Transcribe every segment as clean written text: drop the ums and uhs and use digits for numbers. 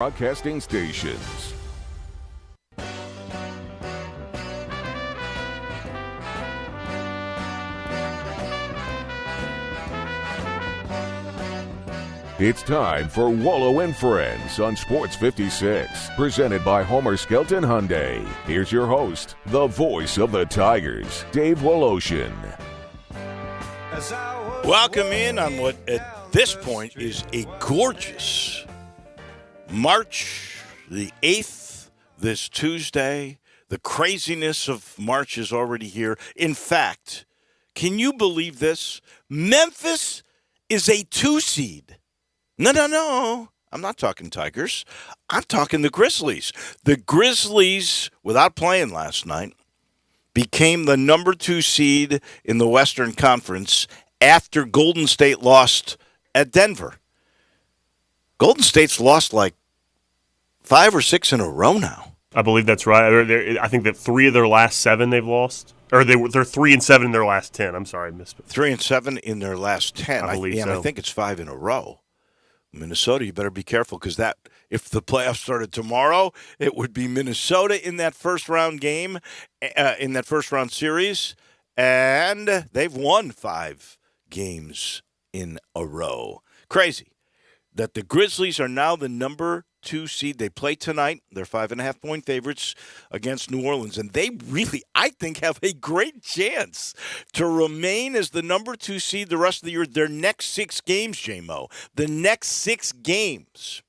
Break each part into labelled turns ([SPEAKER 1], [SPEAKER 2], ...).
[SPEAKER 1] Broadcasting stations. It's time for Wolo and Friends on Sports 56, presented by Homer Skelton Hyundai. Here's your host, the voice of the Tigers, Dave Woloshin.
[SPEAKER 2] Welcome in on what at this point is a gorgeous March the 8th, this Tuesday. The craziness of March is already here. In fact, can you believe this? Memphis is a 2 seed. No. I'm not talking Tigers. I'm talking the Grizzlies. The Grizzlies, without playing last night, became the number 2 seed in the Western Conference after Golden State lost at Denver. Golden State's lost like 5 or 6 in a row now.
[SPEAKER 3] I believe that's right. I think that 3 of their last 7 they've lost. Or they're 3-7 in their last 10. I'm sorry, I missed it.
[SPEAKER 2] 3-7 in their last 10.
[SPEAKER 3] I believe so.
[SPEAKER 2] I think it's 5 in a row. Minnesota, you better be careful because that if the playoffs started tomorrow, it would be Minnesota in that first round game, in that first round series, and they've won 5 games in a row. Crazy that the Grizzlies are now the number 2 seed. They play tonight. They're 5.5-point favorites against New Orleans, and they really, I think, have a great chance to remain as the number 2 seed the rest of the year. Their next 6 games, J-Mo, the next 6 games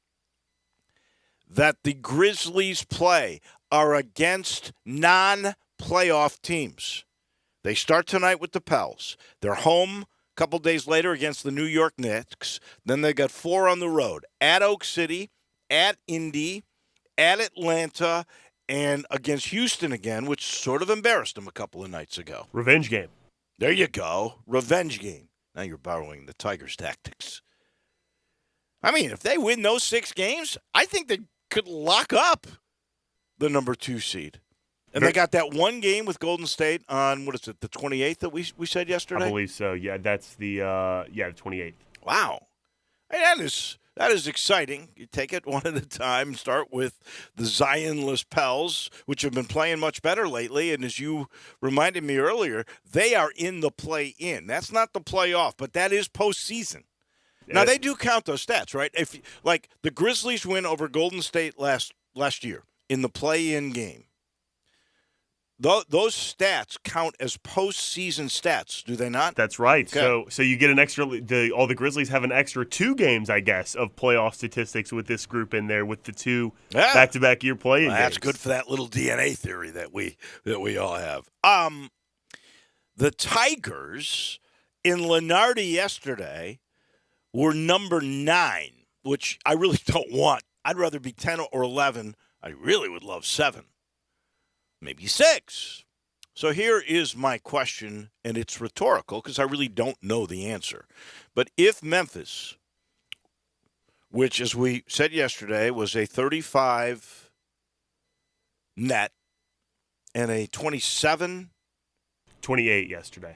[SPEAKER 2] that the Grizzlies play are against non-playoff teams. They start tonight with the Pels. They're home a couple days later against the New York Knicks. Then they got 4 on the road at Oak City, at Indy, at Atlanta, and against Houston again, which sort of embarrassed them a couple of nights ago.
[SPEAKER 3] Revenge game.
[SPEAKER 2] There you go. Revenge game. Now you're borrowing the Tigers' tactics. I mean, if they win those 6 games, I think they could lock up the number 2 seed. And they got that one game with Golden State on, what is it, the 28th that we said yesterday?
[SPEAKER 3] I believe so. Yeah, that's the 28th.
[SPEAKER 2] Wow. Hey, that is exciting. You take it one at a time. Start with the Zionless Pels, which have been playing much better lately. And as you reminded me earlier, they are in the play-in. That's not the playoff, but that is postseason. Now, they do count those stats, right? If like the Grizzlies win over Golden State last year in the play-in game. Those stats count as postseason stats, do they not?
[SPEAKER 3] That's right.
[SPEAKER 2] Okay.
[SPEAKER 3] So you get an extra. All the Grizzlies have an extra 2 games, I guess, of playoff statistics with this group in there with the 2 back-to-back year play-in games.
[SPEAKER 2] That's good for that little DNA theory that we all have. The Tigers in Lenardi yesterday were number 9, which I really don't want. I'd rather be 10 or 11. I really would love 7. Maybe 6. So here is my question, and it's rhetorical because I really don't know the answer. But if Memphis, which, as we said yesterday, was a 35 net and a 27?
[SPEAKER 3] 28 yesterday.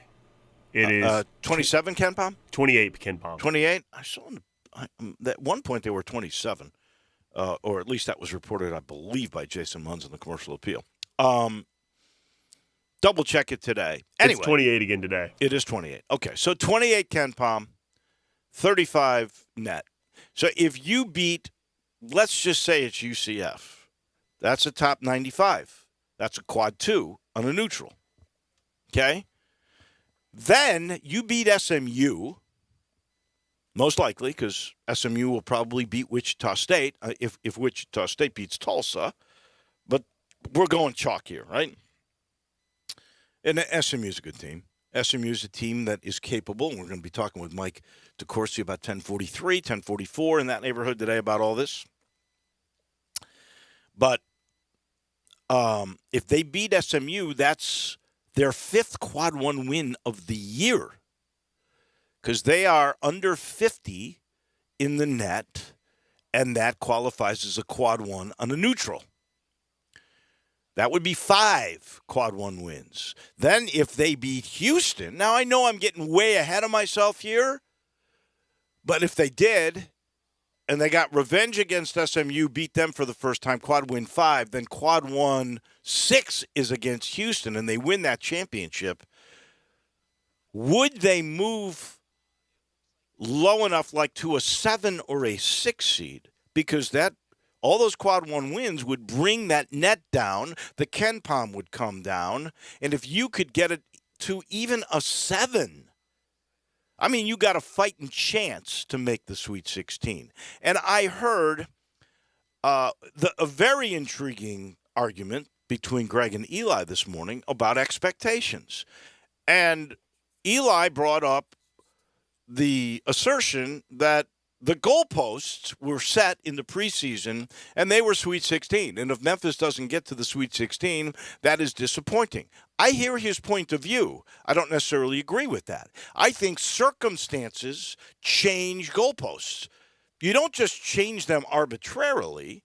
[SPEAKER 3] It is
[SPEAKER 2] 27, Ken Palm?
[SPEAKER 3] 28, Ken Palm.
[SPEAKER 2] 28? I saw at one point they were 27, or at least that was reported, I believe, by Jason Munz in the Commercial Appeal. Double check it today. Anyway,
[SPEAKER 3] it's 28 again today.
[SPEAKER 2] It is 28. Okay, so 28 Ken Palm, 35 net. So if you beat, let's just say it's UCF, that's a top 95. That's a quad 2 on a neutral. Okay? Then you beat SMU, most likely, because SMU will probably beat Wichita State if Wichita State beats Tulsa. But we're going chalk here, right? And SMU is a good team. SMU is a team that is capable, and we're going to be talking with Mike DeCourcy about 1043, 1044 in that neighborhood today about all this. But if they beat SMU, that's their 5th quad 1 win of the year because they are under 50 in the net, and that qualifies as a quad 1 on a neutral. That would be 5 quad 1 wins. Then if they beat Houston, now I know I'm getting way ahead of myself here, but if they did, and they got revenge against SMU, beat them for the first time, quad win 5. Then quad won 6 is against Houston, and they win that championship. Would they move low enough, like to a 7 or a 6 seed? Because all those quad one wins would bring that net down. The Ken Palm would come down. And if you could get it to even a 7, I mean, you got a fighting chance to make the Sweet 16. And I heard a very intriguing argument between Greg and Eli this morning about expectations. And Eli brought up the assertion that the goalposts were set in the preseason, and they were Sweet 16. And if Memphis doesn't get to the Sweet 16, that is disappointing. I hear his point of view. I don't necessarily agree with that. I think circumstances change goalposts. You don't just change them arbitrarily,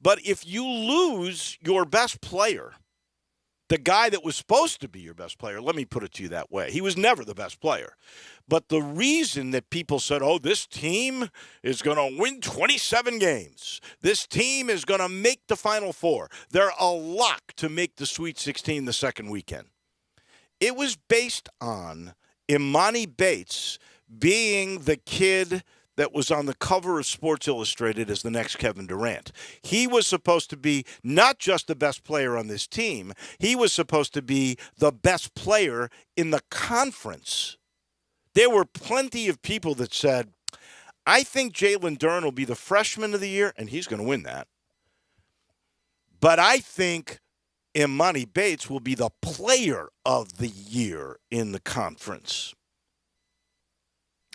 [SPEAKER 2] but if you lose your best player, the guy that was supposed to be your best player, let me put it to you that way. He was never the best player. But the reason that people said, oh, this team is going to win 27 games. This team is going to make the Final Four. They're a lock to make the Sweet 16 the second weekend. It was based on Imani Bates being the kid that was on the cover of Sports Illustrated as the next Kevin Durant. He was supposed to be not just the best player on this team, he was supposed to be the best player in the conference. There were plenty of people that said, I think Jalen Duren will be the freshman of the year, and he's going to win that. But I think Imani Bates will be the player of the year in the conference.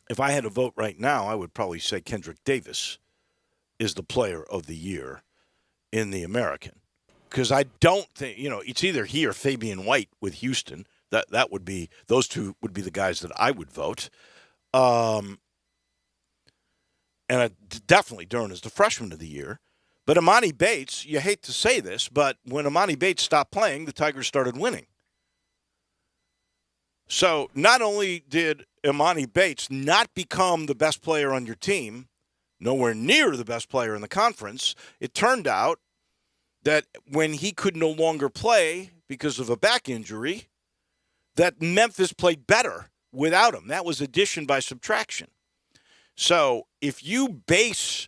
[SPEAKER 2] If I had to vote right now, I would probably say Kendrick Davis is the player of the year in the American. Because I don't think, it's either he or Fabian White with Houston. That would be, those two would be the guys that I would vote. And definitely Duren is the freshman of the year. But Imani Bates, you hate to say this, but when Imani Bates stopped playing, the Tigers started winning. So not only did Imani Bates not become the best player on your team, nowhere near the best player in the conference, it turned out that when he could no longer play because of a back injury, that Memphis played better without him. That was addition by subtraction. So if you base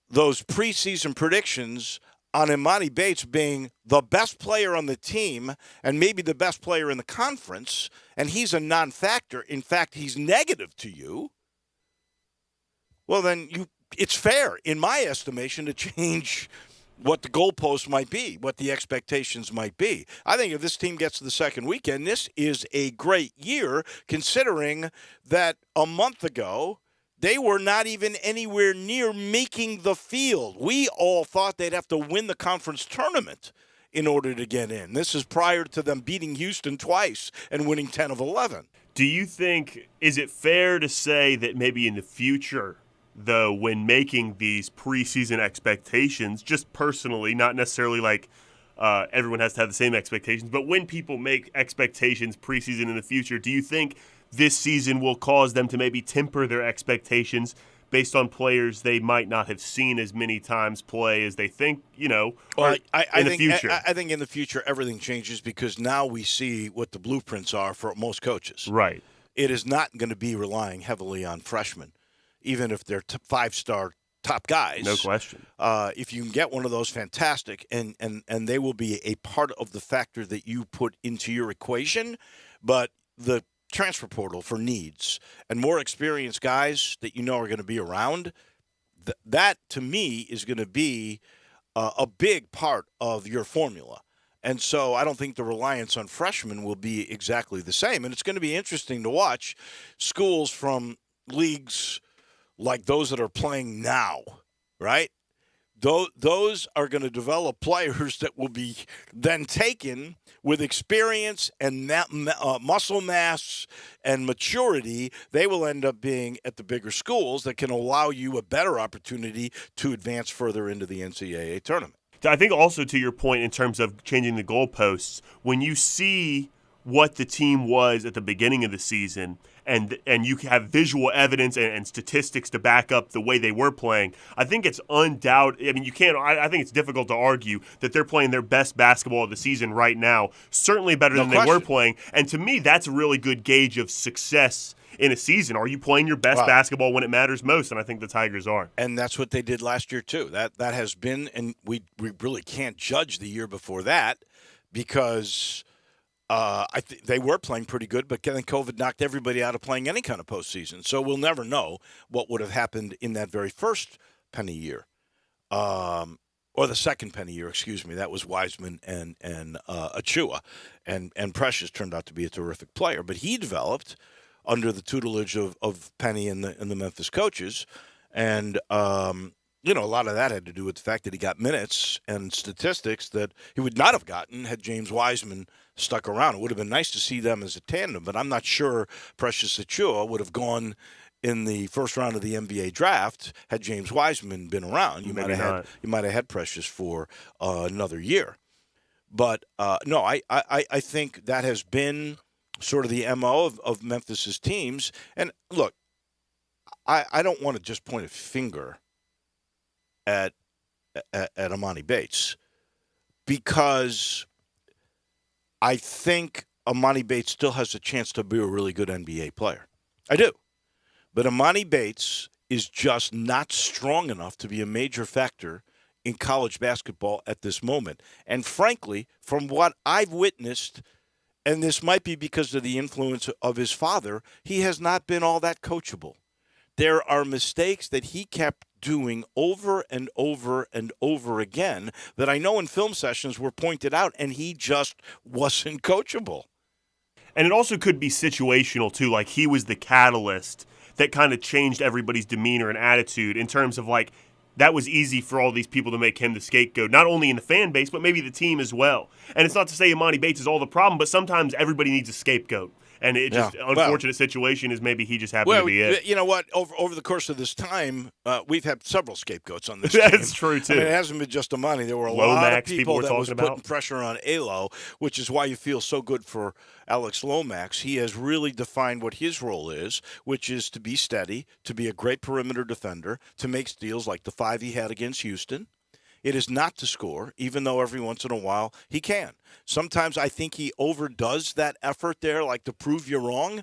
[SPEAKER 2] those preseason predictions on Imani Bates being the best player on the team and maybe the best player in the conference, and he's a non-factor, in fact, he's negative to you, well, then it's fair, in my estimation, to change what the goalpost might be, what the expectations might be. I think if this team gets to the second weekend, this is a great year, considering that a month ago, they were not even anywhere near making the field. We all thought they'd have to win the conference tournament in order to get in. This is prior to them beating Houston twice and winning 10 of 11.
[SPEAKER 3] Do you think, is it fair to say that maybe in the future, though, when making these preseason expectations, just personally, not necessarily like everyone has to have the same expectations, but when people make expectations preseason in the future, do you think this season will cause them to maybe temper their expectations based on players they might not have seen as many times play as they think, in the future?
[SPEAKER 2] I think in the future everything changes because now we see what the blueprints are for most coaches.
[SPEAKER 3] Right.
[SPEAKER 2] It is not going to be relying heavily on freshmen, even if they're five-star top guys.
[SPEAKER 3] No question.
[SPEAKER 2] If you can get one of those, fantastic, and they will be a part of the factor that you put into your equation. But the transfer portal for needs and more experienced guys that are going to be around, that to me is going to be a big part of your formula. And so I don't think the reliance on freshmen will be exactly the same. And it's going to be interesting to watch schools from leagues like those that are playing now, right? Those are going to develop players that will be then taken with experience and muscle mass and maturity. They will end up being at the bigger schools that can allow you a better opportunity to advance further into the NCAA tournament.
[SPEAKER 3] I think also to your point in terms of changing the goalposts, when you see what the team was at the beginning of the season and you have visual evidence and statistics to back up the way they were playing, I think it's undoubted. I mean, you can't. I think it's difficult to argue that they're playing their best basketball of the season right now. Certainly better than they were playing. And to me, that's a really good gauge of success in a season. Are you playing your best basketball when it matters most? And I think the Tigers are.
[SPEAKER 2] And that's what they did last year too. That has been, and we really can't judge the year before that because they were playing pretty good, but then COVID knocked everybody out of playing any kind of postseason. So we'll never know what would have happened in that very first Penny year, or the second Penny year. Excuse me. That was Wiseman and Achua, and Precious turned out to be a terrific player, but he developed under the tutelage of Penny and the Memphis coaches. And, a lot of that had to do with the fact that he got minutes and statistics that he would not have gotten had James Wiseman stuck around. It would have been nice to see them as a tandem, but I'm not sure Precious Achua would have gone in the first round of the NBA draft had James Wiseman been around. You might have had Precious for another year. But, no, I think that has been sort of the MO of Memphis's teams. And look, I don't want to just point a finger at Amani Bates because I think Amani Bates still has a chance to be a really good NBA player. I do. But Amani Bates is just not strong enough to be a major factor in college basketball at this moment. And frankly, from what I've witnessed, and this might be because of the influence of his father, he has not been all that coachable. There are mistakes that he kept doing over and over and over again that I know in film sessions were pointed out, and he just wasn't coachable.
[SPEAKER 3] And it also could be situational, too. Like, he was the catalyst that kind of changed everybody's demeanor and attitude in terms of, like, that was easy for all these people to make him the scapegoat, not only in the fan base, but maybe the team as well. And it's not to say Imani Bates is all the problem, but sometimes everybody needs a scapegoat. And it just unfortunate situation is maybe he just happened to be it.
[SPEAKER 2] You know what? Over the course of this time, we've had several scapegoats on this
[SPEAKER 3] That's
[SPEAKER 2] team.
[SPEAKER 3] true, too.
[SPEAKER 2] I mean, it hasn't been just Amani. There were a
[SPEAKER 3] Lomax,
[SPEAKER 2] lot of people that was
[SPEAKER 3] about.
[SPEAKER 2] putting pressure on Alo, which is why you feel so good for Alex Lomax. He has really defined what his role is, which is to be steady, to be a great perimeter defender, to make steals like the 5 he had against Houston. It is not to score, even though every once in a while he can. Sometimes I think he overdoes that effort there, like to prove you wrong.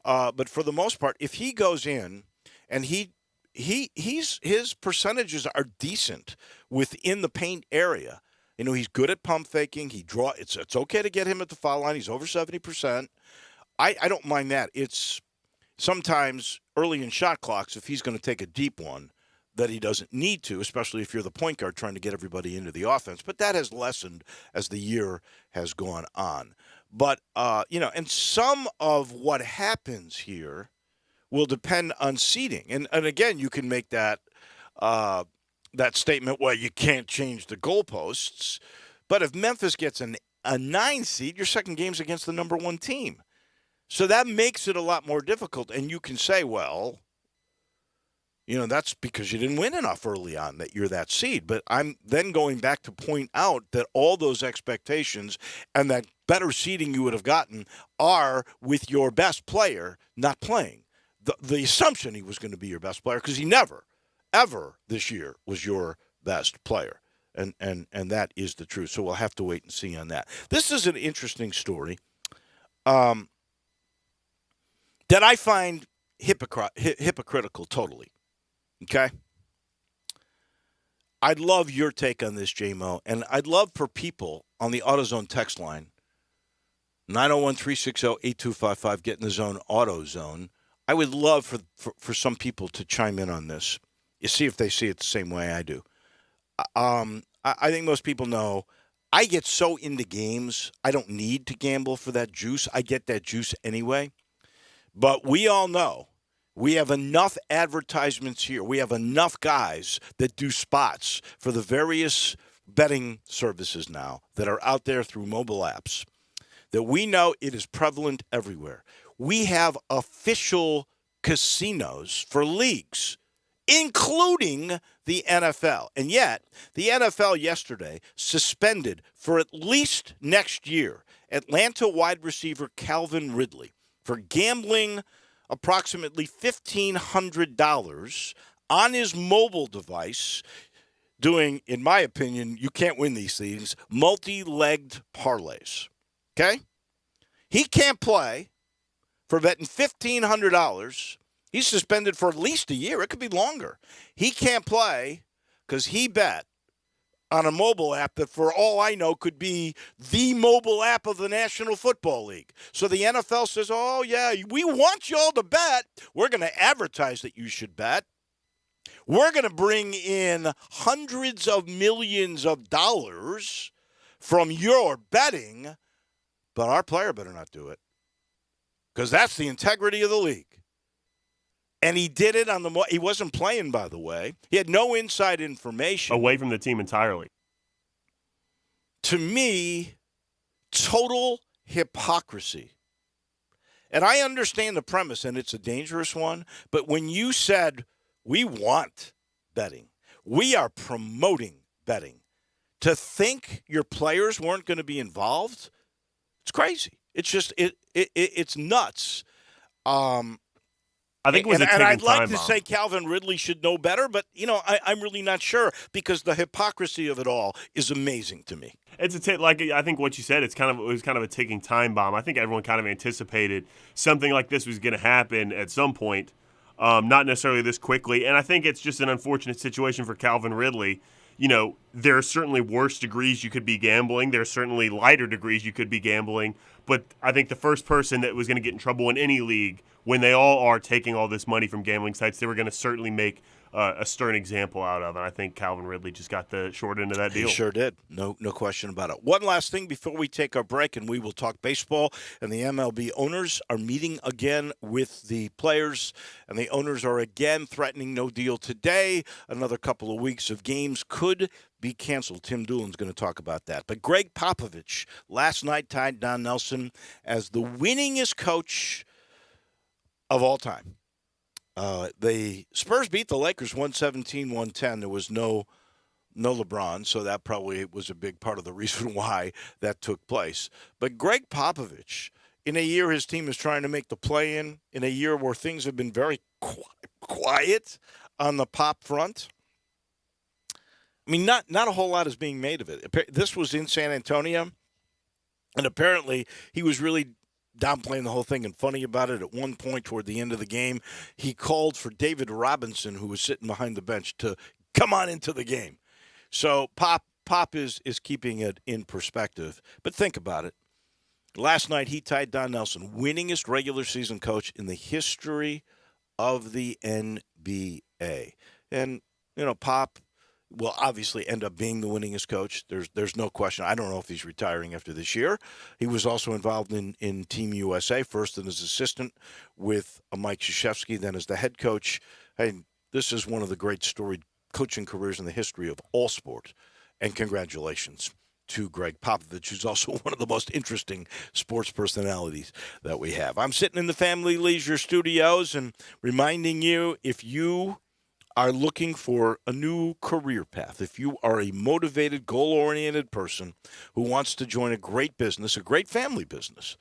[SPEAKER 2] But for the most part, if he goes in and his percentages are decent within the paint area. You know, he's good at pump faking. It's okay to get him at the foul line. He's over 70%. I don't mind that. It's sometimes early in shot clocks, if he's going to take a deep one, that he doesn't need to, especially if you're the point guard trying to get everybody into the offense. But that has lessened as the year has gone on. But, and some of what happens here will depend on seeding. And again, you can make that statement, well, you can't change the goalposts. But if Memphis gets a 9 seed, your second game's against the number 1 team. So that makes it a lot more difficult. And you can say, well, that's because you didn't win enough early on that you're that seed. But I'm then going back to point out that all those expectations and that better seeding you would have gotten are with your best player not playing. The assumption he was going to be your best player, because he never, ever this year was your best player. And that is the truth. So we'll have to wait and see on that. This is an interesting story that I find hypocritical totally. Okay? I'd love your take on this, J-Mo, and I'd love for people on the AutoZone text line, 901-360-8255, get in the zone, AutoZone. I would love for some people to chime in on this. You see if they see it the same way I do. I think most people know I get so into games, I don't need to gamble for that juice. I get that juice anyway. But we all know we have enough advertisements here. We have enough guys that do spots for the various betting services now that are out there through mobile apps that we know it is prevalent everywhere. We have official casinos for leagues, including the NFL. And yet, the NFL yesterday suspended for at least next year Atlanta wide receiver Calvin Ridley for gambling approximately $1,500 on his mobile device doing, in my opinion, you can't win these things, multi-legged parlays. Okay? He can't play for betting $1,500. He's suspended for at least a year. It could be longer. He can't play because he bet on a mobile app that, for all I know, could be the mobile app of the National Football League. So the NFL says, oh, yeah, we want y'all to bet. We're going to advertise that you should bet. We're going to bring in hundreds of millions of dollars from your betting, but our player better not do it because that's the integrity of the league. And he did it on he wasn't playing, by the way. He had no inside information.
[SPEAKER 3] Away from the team entirely.
[SPEAKER 2] To me, total hypocrisy. And I understand the premise, and it's a dangerous one, but when you said, we want betting, we are promoting betting, to think your players weren't going to be involved, it's crazy. It's just, it's nuts.
[SPEAKER 3] I think it was a ticking
[SPEAKER 2] and I'd like
[SPEAKER 3] time
[SPEAKER 2] to
[SPEAKER 3] bomb.
[SPEAKER 2] say Calvin Ridley should know better, but, I'm really not sure because the hypocrisy of it all is amazing to me.
[SPEAKER 3] It's I think what you said. It was kind of a ticking time bomb. I think everyone kind of anticipated something like this was going to happen at some point, not necessarily this quickly. And I think it's just an unfortunate situation for Calvin Ridley. There are certainly worse degrees you could be gambling. There are certainly lighter degrees you could be gambling. But I think the first person that was going to get in trouble in any league, when they all are taking all this money from gambling sites, they were going to certainly make a stern example out of. And I think Calvin Ridley just got the short end of that deal.
[SPEAKER 2] He sure did. No question about it. One last thing before we take our break, and we will talk baseball. And the MLB owners are meeting again with the players, and the owners are again threatening no deal today. Another couple of weeks of games could be canceled. Tim Doolin's going to talk about that. But Greg Popovich last night tied Don Nelson as the winningest coach of all time. The Spurs beat the Lakers 117-110. There was no LeBron, so that probably was a big part of the reason why that took place. But Greg Popovich, in a year his team is trying to make the play-in a year where things have been very quiet on the Pop front, I mean, not a whole lot is being made of it. This was in San Antonio, and apparently he was really downplaying the whole thing and funny about it. At one point toward the end of the game, he called for David Robinson, who was sitting behind the bench, to come on into the game. So Pop is keeping it in perspective. But think about it. Last night he tied Don Nelson, winningest regular season coach in the history of the NBA. And, Pop will obviously end up being the winningest coach. There's no question. I don't know if he's retiring after this year. He was also involved in Team USA, first as assistant with Mike Krzyzewski, then as the head coach. Hey, this is one of the great storied coaching careers in the history of all sport. And congratulations to Greg Popovich, who's also one of the most interesting sports personalities that we have. I'm sitting in the Family Leisure Studios and reminding you, if you are looking for a new career path, if you are a motivated, goal-oriented person who wants to join a great business, a great family business,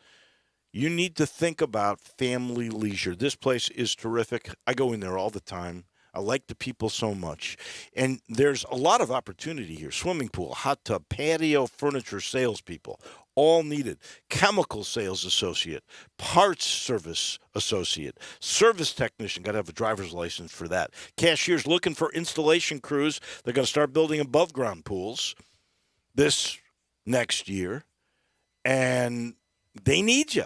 [SPEAKER 2] you need to think about Family Leisure. This place is terrific. I go in there all the time. I like the people so much. And there's a lot of opportunity here. Swimming pool, hot tub, patio, furniture salespeople, all needed. Chemical sales associate, parts service associate, service technician, got to have a driver's license for that. Cashiers looking for installation crews. They're going to start building above-ground pools this next year. And they need you.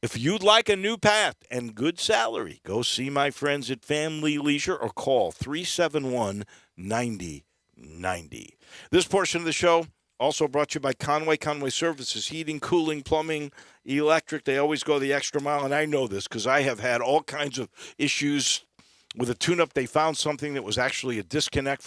[SPEAKER 2] If you'd like a new path and good salary, go see my friends at Family Leisure or call 371-9090. This portion of the show also brought to you by Conway Services, heating, cooling, plumbing, electric. They always go the extra mile, and I know this because I have had all kinds of issues with a tune-up. They found something that was actually a disconnect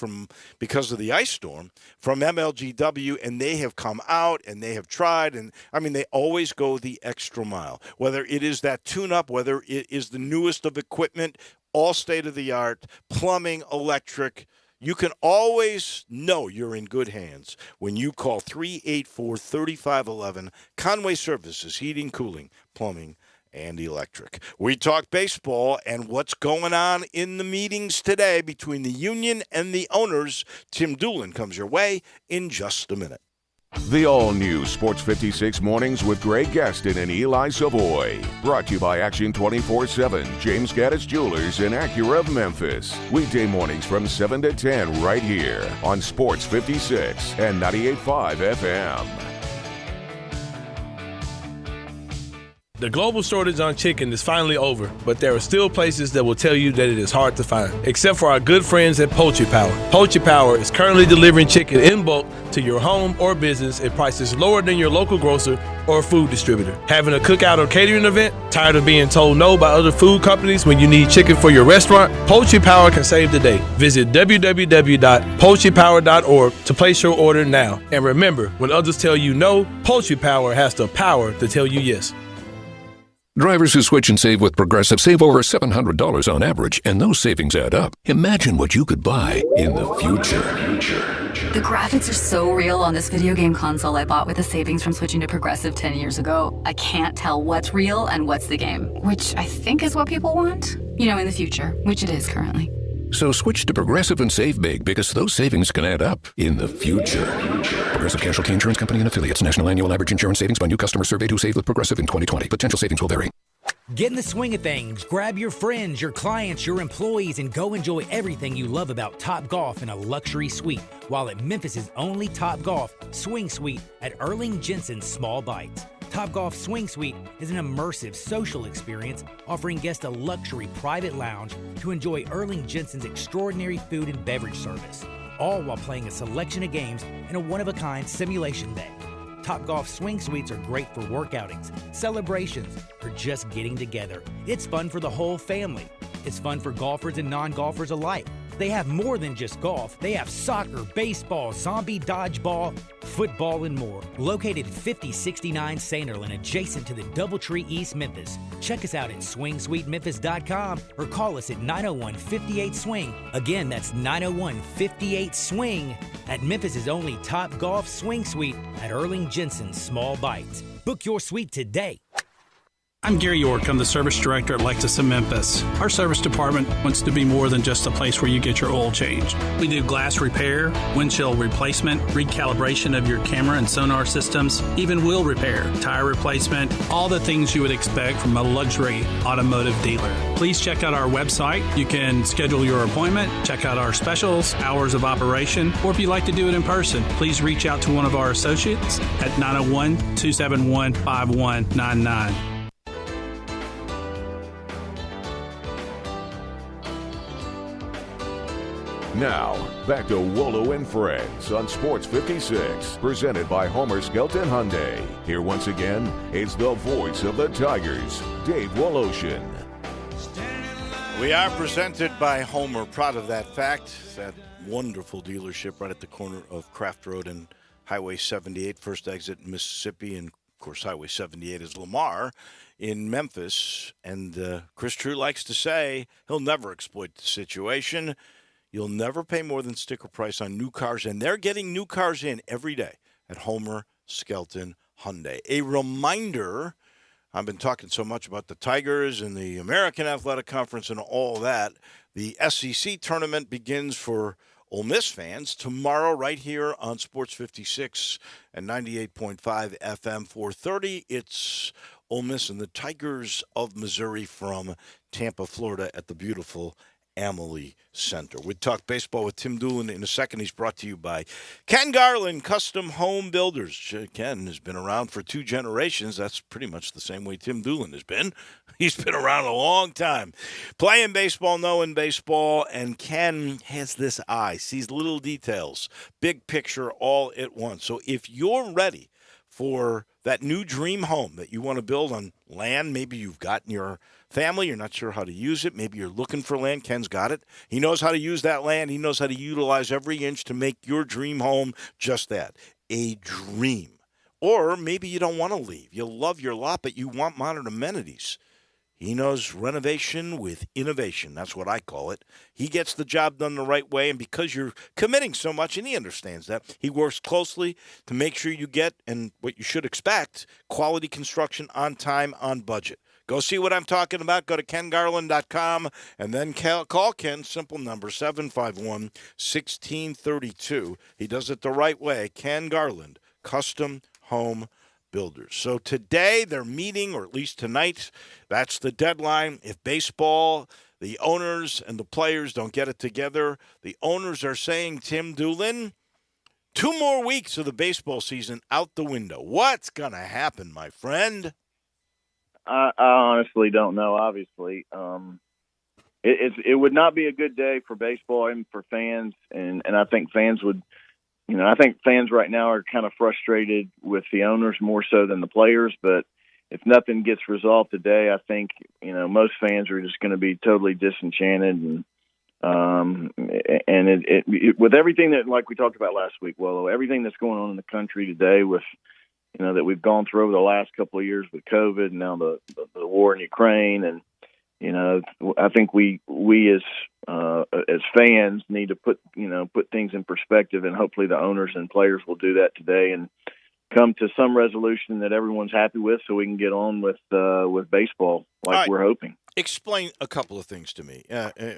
[SPEAKER 2] because of the ice storm from MLGW, and they have come out and they have tried, and they always go the extra mile. Whether it is that tune-up, whether it is the newest of equipment, all state-of-the-art, plumbing, electric, you can always know you're in good hands when you call 384-3511, Conway Services, heating, cooling, plumbing, and electric. We talk baseball and what's going on in the meetings today between the union and the owners. Tim Doolin comes your way in just a minute.
[SPEAKER 1] The all-new Sports 56 Mornings with Greg Gaston and Eli Savoy. Brought to you by Action 24/7, James Gaddis Jewelers, and Acura of Memphis. Weekday mornings from 7 to 10 right here on Sports 56 and 98.5 FM.
[SPEAKER 4] The global shortage on chicken is finally over, but there are still places that will tell you that it is hard to find, except for our good friends at Poultry Power. Poultry Power is currently delivering chicken in bulk to your home or business at prices lower than your local grocer or food distributor. Having a cookout or catering event? Tired of being told no by other food companies when you need chicken for your restaurant? Poultry Power can save the day. Visit www.poultrypower.org to place your order now. And remember, when others tell you no, Poultry Power has the power to tell you yes.
[SPEAKER 5] Drivers who switch and save with Progressive save over $700 on average, and those savings add up. Imagine what you could buy in the future.
[SPEAKER 6] The graphics are so real on this video game console I bought with the savings from switching to Progressive 10 years ago. I can't tell what's real and what's the game, which I think is what people want, in the future, which it is currently.
[SPEAKER 5] So switch to Progressive and save big, because those savings can add up in the future. Progressive Casualty Insurance Company and Affiliates. National annual average insurance savings by new customers surveyed who saved with Progressive in 2020. Potential savings will vary.
[SPEAKER 7] Get in the swing of things. Grab your friends, your clients, your employees, and go enjoy everything you love about Topgolf in a luxury suite while at Memphis' only Topgolf Swing Suite at Erling Jensen's Small Bites. Topgolf Swing Suite is an immersive social experience offering guests a luxury private lounge to enjoy Erling Jensen's extraordinary food and beverage service, all while playing a selection of games in a one-of-a-kind simulation day. Topgolf Swing Suites are great for work outings, celebrations, or just getting together. It's fun for the whole family. It's fun for golfers and non-golfers alike. They have more than just golf. They have soccer, baseball, zombie dodgeball, football, and more. Located at 5069 Sanderlin, adjacent to the Doubletree East Memphis. Check us out at SwingSuiteMemphis.com or call us at 901-58-SWING. Again, that's 901-58-SWING at Memphis' only Topgolf Swing Suite at Erling Jensen's Small Bites. Book your suite today.
[SPEAKER 8] I'm Gary York. I'm the service director at Lexus of Memphis. Our service department wants to be more than just a place where you get your oil changed. We do glass repair, windshield replacement, recalibration of your camera and sonar systems, even wheel repair, tire replacement, all the things you would expect from a luxury automotive dealer. Please check out our website. You can schedule your appointment, check out our specials, hours of operation, or if you'd like to do it in person, please reach out to one of our associates at 901-271-5199.
[SPEAKER 1] Now, back to Wolo and Friends on Sports 56, presented by Homer Skelton Hyundai. Here once again, it's the voice of the Tigers, Dave Woloshin.
[SPEAKER 2] We are presented by Homer. Proud of that fact. That wonderful dealership right at the corner of Craft Road and Highway 78, first exit in Mississippi, and of course Highway 78 is Lamar in Memphis. And Chris True likes to say he'll never exploit the situation. You'll never pay more than sticker price on new cars, and they're getting new cars in every day at Homer Skelton Hyundai. A reminder, I've been talking so much about the Tigers and the American Athletic Conference and all that. The SEC tournament begins for Ole Miss fans tomorrow right here on Sports 56 and 98.5 FM 430. It's Ole Miss and the Tigers of Missouri from Tampa, Florida at the beautiful Amalie Center. We'll talk baseball with Tim Doolin in a second. He's brought to you by Ken Garland, Custom Home Builders. Ken has been around for 2 generations. That's pretty much the same way Tim Doolin has been. He's been around a long time. Playing baseball, knowing baseball, and Ken has this eye, sees little details, big picture all at once. So if you're ready for that new dream home that you want to build on land maybe you've got in your family, you're not sure how to use it, maybe you're looking for land, Ken's got it. He knows how to use that land. He knows how to utilize every inch to make your dream home just that, a dream. Or maybe you don't want to leave. You love your lot, but you want modern amenities. He knows renovation with innovation. That's what I call it. He gets the job done the right way, and because you're committing so much, and he understands that, he works closely to make sure you get, and what you should expect, quality construction on time, on budget. Go see what I'm talking about. Go to kengarland.com and then call Ken, simple number, 751-1632. He does it the right way. Ken Garland, Custom Home Builders. So today they're meeting, or at least tonight, that's the deadline. If baseball, the owners and the players don't get it together, the owners are saying, Tim Doolin, 2 more weeks of the baseball season out the window. What's going to happen, my friend?
[SPEAKER 9] I honestly don't know. Obviously, it would not be a good day for baseball and for fans, and I think fans would, I think fans right now are kind of frustrated with the owners more so than the players. But if nothing gets resolved today, I think most fans are just going to be totally disenchanted, and with everything that, like we talked about last week, Wolo, everything that's going on in the country today with that we've gone through over the last couple of years with COVID and now the war in Ukraine. And, I think we as fans need to put things in perspective, and hopefully the owners and players will do that today and come to some resolution that everyone's happy with so we can get on with baseball like we're hoping.
[SPEAKER 2] Explain a couple of things to me.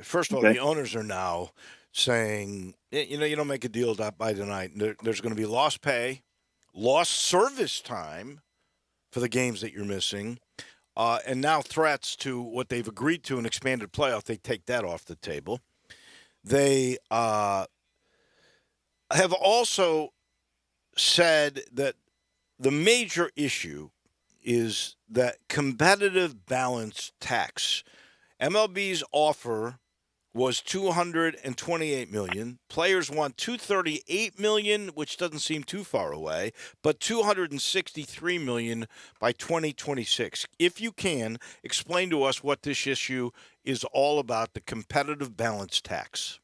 [SPEAKER 2] First of all, the owners are now saying, you don't make a deal by tonight. There's going to be lost pay, lost service time for the games that you're missing, and now threats to what they've agreed to, an expanded playoff. They take that off the table. They have also said that the major issue is that competitive balance tax. MLB's offer was $228 million. Players want $238 million, which doesn't seem too far away, but $263 million by 2026. If you can, explain to us what this issue is all about, the competitive balance tax.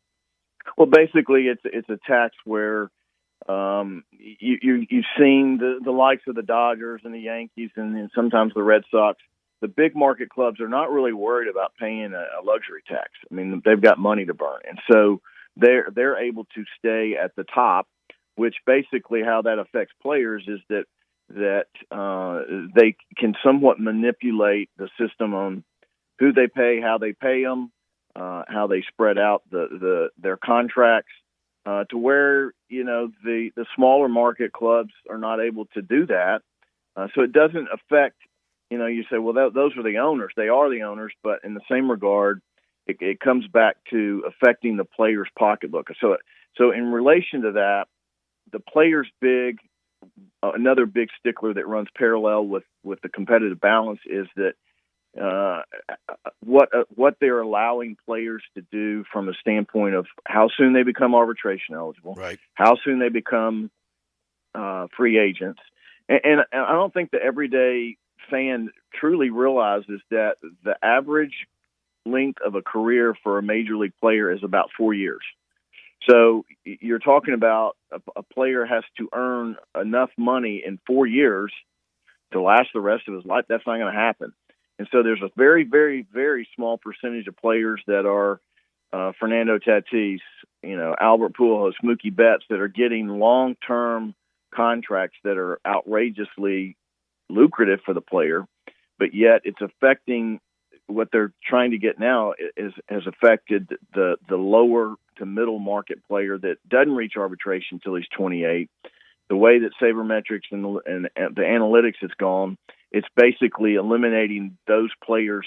[SPEAKER 9] Well, basically, it's a tax where you've seen the likes of the Dodgers and the Yankees and sometimes the Red Sox. The big market clubs are not really worried about paying a luxury tax. I mean, they've got money to burn, and so they're able to stay at the top. Which basically how that affects players is that they can somewhat manipulate the system on who they pay, how they pay them, how they spread out their contracts, to where the smaller market clubs are not able to do that. So it doesn't affect. You say, well, those are the owners. They are the owners, but in the same regard, it comes back to affecting the player's pocketbook. So in relation to that, the player's another big stickler that runs parallel with the competitive balance is that what they're allowing players to do from a standpoint of how soon they become arbitration eligible,
[SPEAKER 2] right? How
[SPEAKER 9] soon they become free agents, and I don't think the everyday fan truly realizes that the average length of a career for a major league player is about 4 years. So you're talking about a player has to earn enough money in 4 years to last the rest of his life. That's not going to happen. And so there's a very, very, very small percentage of players that are Fernando Tatis, Albert Pujols, Mookie Betts, that are getting long-term contracts that are outrageously lucrative for the player, but yet it's affecting what they're trying to get now has affected the lower to middle market player that doesn't reach arbitration until he's 28. The way that sabermetrics and the analytics has gone, it's basically eliminating those players'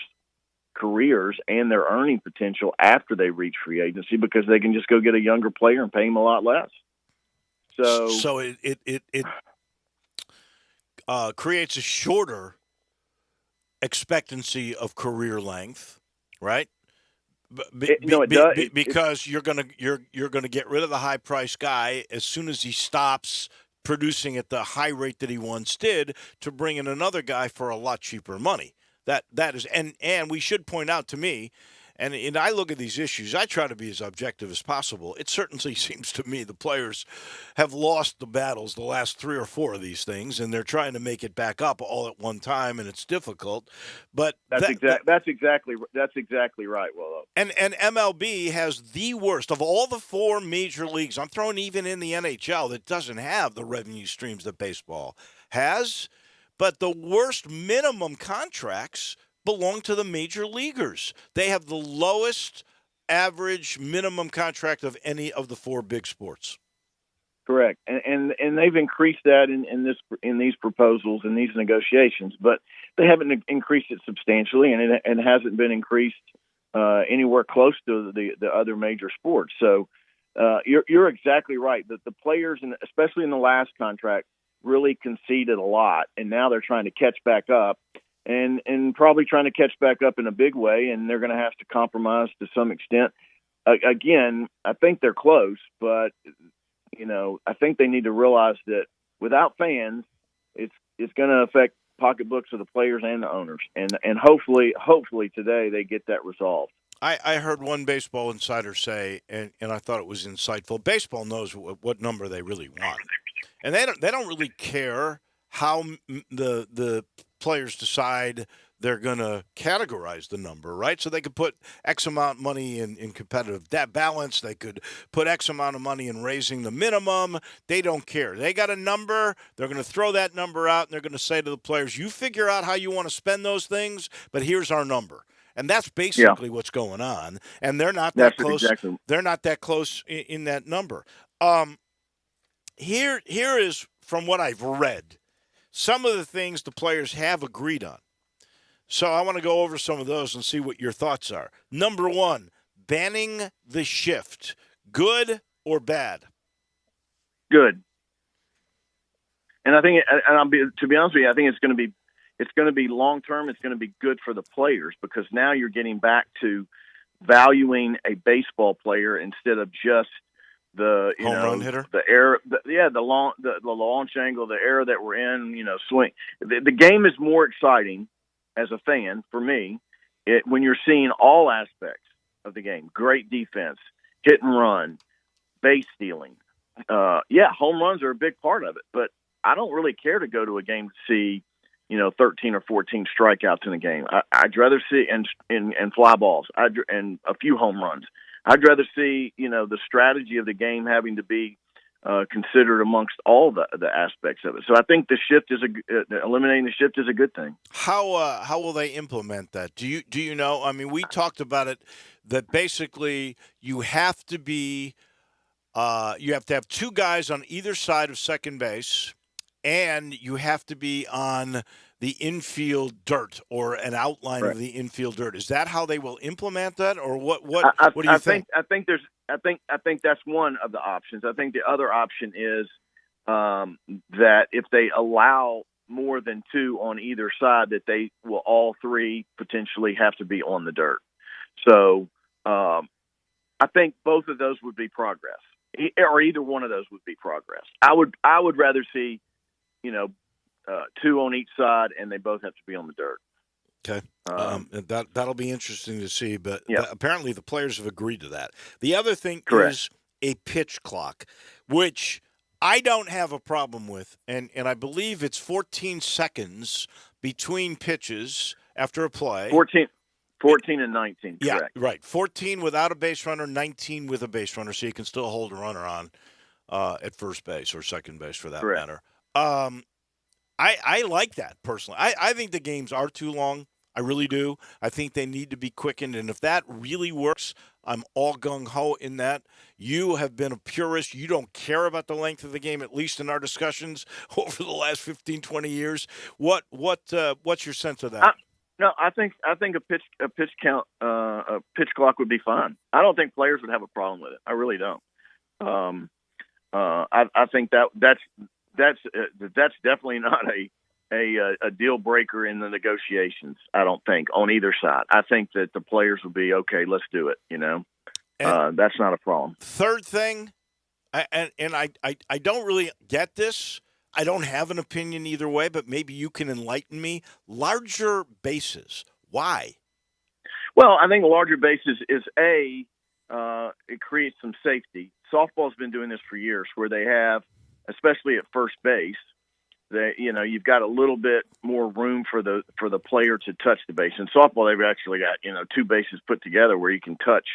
[SPEAKER 9] careers and their earning potential after they reach free agency because they can just go get a younger player and pay him a lot less. So
[SPEAKER 2] it creates a shorter expectancy of career length, right? Because you're gonna get rid of the high price guy as soon as he stops producing at the high rate that he once did to bring in another guy for a lot cheaper money. That is, and we should point out to me. And I look at these issues, I try to be as objective as possible. It certainly seems to me the players have lost the battles, the last 3 or 4 of these things, and they're trying to make it back up all at one time, and it's difficult. But
[SPEAKER 9] that's exactly right, Wolo.
[SPEAKER 2] And MLB has the worst of all the 4 major leagues. I'm throwing even in the NHL that doesn't have the revenue streams that baseball has, but the worst minimum contracts belong to the major leaguers. They have the lowest average minimum contract of any of the four big sports.
[SPEAKER 9] Correct, and they've increased that in these proposals and these negotiations, but they haven't increased it substantially, and it hasn't been increased anywhere close to the other major sports. So you're exactly right that the players, and especially in the last contract, really conceded a lot, and now they're trying to catch back up, and probably trying to catch back up in a big way, and they're going to have to compromise to some extent. Again, I think they're close, but I think they need to realize that without fans, it's going to affect pocketbooks of the players and the owners, and hopefully today they get that resolved.
[SPEAKER 2] I heard one baseball insider say, and I thought it was insightful. Baseball knows what number they really want, and they don't really care how the players decide they're going to categorize the number, right? So they could put X amount of money in competitive debt balance. They could put X amount of money in raising the minimum. They don't care. They got a number. They're going to throw that number out, and they're going to say to the players, you figure out how you want to spend those things, but here's our number. And that's basically what's going on. And they're not that close. Exactly. They're not that close in that number. Here is, from what I've read, some of the things the players have agreed on. So I want to go over some of those and see what your thoughts are. Number one, banning the shift. Good or bad?
[SPEAKER 9] Good. And I think, to be honest with you, I think it's going to be long term. It's going to be good for the players, because now you're getting back to valuing a baseball player instead of just the
[SPEAKER 2] home run hitter,
[SPEAKER 9] the air, the launch angle, the era that we're in. Swing. The game is more exciting as a fan, for me, when you're seeing all aspects of the game: great defense, hit and run, base stealing. Home runs are a big part of it, but I don't really care to go to a game to see, 13 or 14 strikeouts in a game. I'd rather see and fly balls, and a few home runs. I'd rather see, the strategy of the game having to be considered amongst all the aspects of it. So I think the shift eliminating the shift is a good thing.
[SPEAKER 2] How will they implement that? Do you know? I mean, we talked about it, that basically you have to have two guys on either side of second base, and you have to be on the infield dirt or an outline of the infield dirt. Is that how they will implement that, or what? What do you think?
[SPEAKER 9] I think that's one of the options. I think the other option is that if they allow more than two on either side, that they will all three potentially have to be on the dirt. So I think both of those would be progress, or either one of those would be progress. I would rather see, two on each side, and they both have to be on the dirt.
[SPEAKER 2] Okay, that'll be interesting to see, but apparently the players have agreed to that. The other thing is a pitch clock, which I don't have a problem with, and I believe it's 14 seconds between pitches after a play.
[SPEAKER 9] 14 and 19, correct.
[SPEAKER 2] Yeah, right. 14 without a base runner, 19 with a base runner, so you can still hold a runner on at first base or second base for that matter. I like that personally. I think the games are too long. I really do. I think they need to be quickened, and if that really works, I'm all gung-ho in that. You have been a purist. You don't care about the length of the game, at least in our discussions over the last 15, 20 years. What's your sense of that?
[SPEAKER 9] I think a pitch count, a pitch clock would be fine. I don't think players would have a problem with it. I really don't. I think that's definitely not a deal breaker in the negotiations. I don't think on either side. I think that the players will be okay. Let's do it. That's not a problem.
[SPEAKER 2] Third thing, I don't really get this. I don't have an opinion either way, but maybe you can enlighten me. Larger bases. Why?
[SPEAKER 9] Well, I think larger bases is it creates some safety. Softball's been doing this for years, where they have, especially at first base, you've got a little bit more room for the player to touch the base. In softball, they've actually got two bases put together where you can touch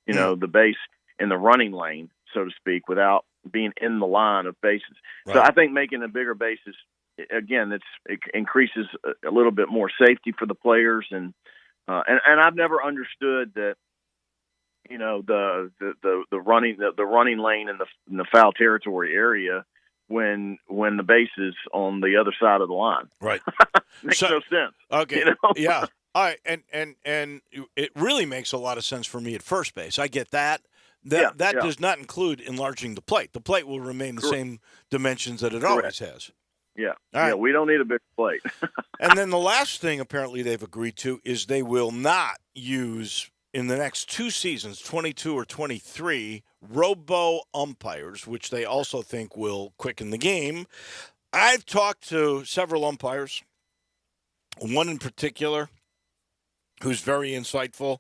[SPEAKER 9] the base in the running lane, so to speak, without being in the line of bases. Right. So I think making a bigger bases again, it increases a little bit more safety for the players, and I've never understood that. The running lane in the foul territory area when the base is on the other side of the line.
[SPEAKER 2] Right.
[SPEAKER 9] Makes no sense.
[SPEAKER 2] Okay. Yeah. All right. And it really makes a lot of sense for me at first base. I get that. That does not include enlarging the plate. The plate will remain the same dimensions that it always has.
[SPEAKER 9] Yeah.
[SPEAKER 2] All right.
[SPEAKER 9] Yeah. We don't need a big plate.
[SPEAKER 2] And then the last thing apparently they've agreed to is they will not use in the next 2 seasons, 22 or 23, robo umpires, which they also think will quicken the game. I've talked to several umpires, one in particular who's very insightful,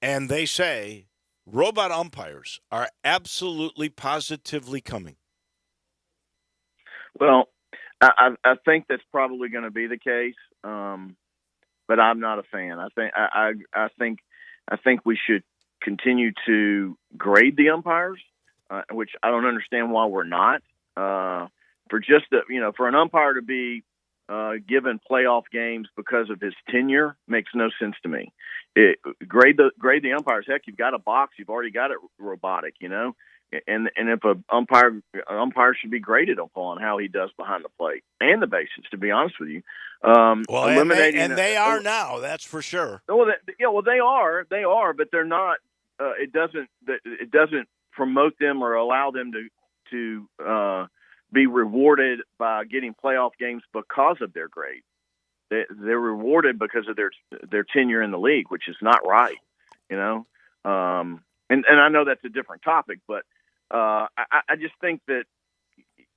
[SPEAKER 2] and they say robot umpires are absolutely positively coming.
[SPEAKER 9] Well, I think that's probably going to be the case, but I'm not a fan. I think we should continue to grade the umpires, which I don't understand why we're not. For an umpire to be given playoff games because of his tenure makes no sense to me. Grade the umpires. Heck, you've got a box. You've already got it robotic. And if an umpire should be graded upon how he does behind the plate and the bases. To be honest with you,
[SPEAKER 2] and they are now. That's for sure.
[SPEAKER 9] Well, they are, but they're not. It doesn't promote them or allow them to be rewarded by getting playoff games because of their grade. They're rewarded because of their tenure in the league, which is not right. And I know that's a different topic, but I just think that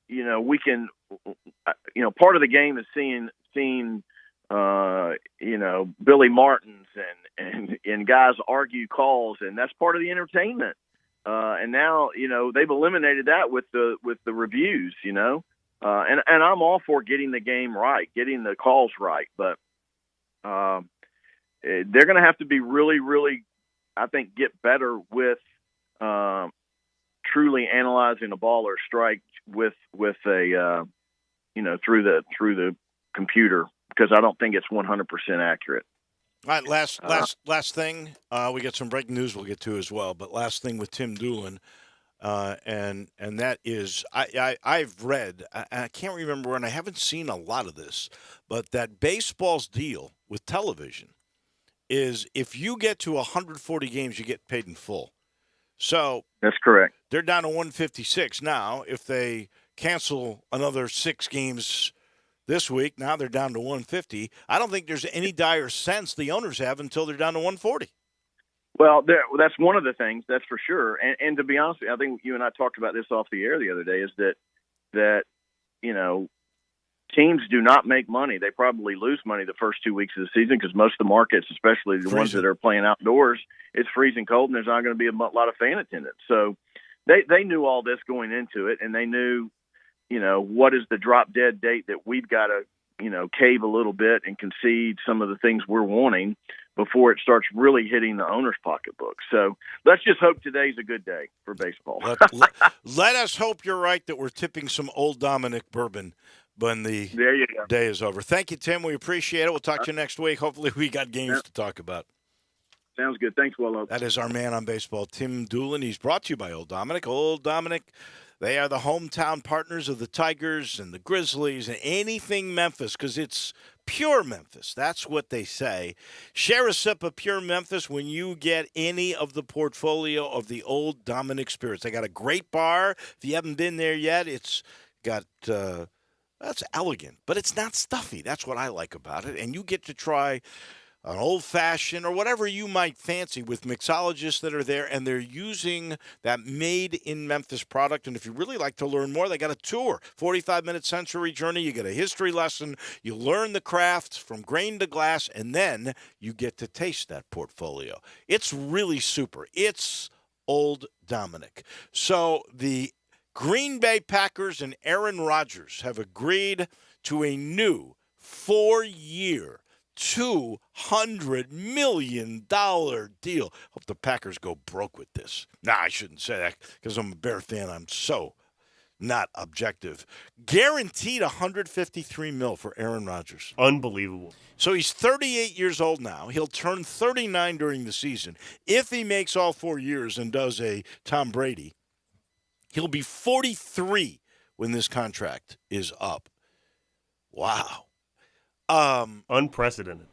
[SPEAKER 9] we can. Part of the game is seeing Billy Martins and guys argue calls, and that's part of the entertainment. And now they've eliminated that with the reviews. And I'm all for getting the game right, getting the calls right, but they're going to have to be really, really, I think, get better with truly analyzing a ball or strike with a through the computer, because I don't think it's 100% accurate.
[SPEAKER 2] All right, last thing. We got some breaking news we'll get to as well, but last thing with Tim Doolin, and that is I've read, I can't remember, and I haven't seen a lot of this, but that baseball's deal with television is if you get to 140 games, you get paid in full. So
[SPEAKER 9] that's correct.
[SPEAKER 2] They're down to 156 now. If they cancel another 6 games this week, now they're down to 150. I don't think there's any dire sense the owners have until they're down to 140.
[SPEAKER 9] Well, that's one of the things, that's for sure. And to be honest with you, I think you and I talked about this off the air the other day, is that teams do not make money. They probably lose money the first 2 weeks of the season because most of the markets, especially the ones that are playing outdoors, it's freezing cold and there's not going to be a lot of fan attendance. So they knew all this going into it, and they knew, what is the drop dead date that we've got to, cave a little bit and concede some of the things we're wanting before it starts really hitting the owner's pocketbook. So let's just hope today's a good day for baseball.
[SPEAKER 2] Let us hope you're right, that we're tipping some Old Dominic bourbon when the day is over. Thank you, Tim. We appreciate it. We'll talk to you next week. Hopefully we got games to talk about.
[SPEAKER 9] Sounds good. Thanks, Wolo.
[SPEAKER 2] That is our man on baseball, Tim Doolin. He's brought to you by Old Dominic. Old Dominic, they are the hometown partners of the Tigers and the Grizzlies and anything Memphis, because it's pure Memphis. That's what they say. Share a sip of pure Memphis when you get any of the portfolio of the Old Dominic Spirits. They got a great bar. If you haven't been there yet, it's got that's elegant, but it's not stuffy. That's what I like about it. And you get to try an old-fashioned or whatever you might fancy with mixologists that are there, and they're using that made-in-Memphis product. And if you really like to learn more, they got a tour, 45-minute sensory journey. You get a history lesson. You learn the crafts from grain to glass, and then you get to taste that portfolio. It's really super. It's Old Dominic. So the Green Bay Packers and Aaron Rodgers have agreed to a new 4-year, $200 million deal. Hope the Packers go broke with this. Nah, I shouldn't say that because I'm a Bear fan. I'm so not objective. Guaranteed $153 million for Aaron Rodgers.
[SPEAKER 3] Unbelievable.
[SPEAKER 2] So he's 38 years old now. He'll turn 39 during the season. If he makes all 4 years and does a Tom Brady, he'll be 43 when this contract is up. Wow.
[SPEAKER 3] Unprecedented.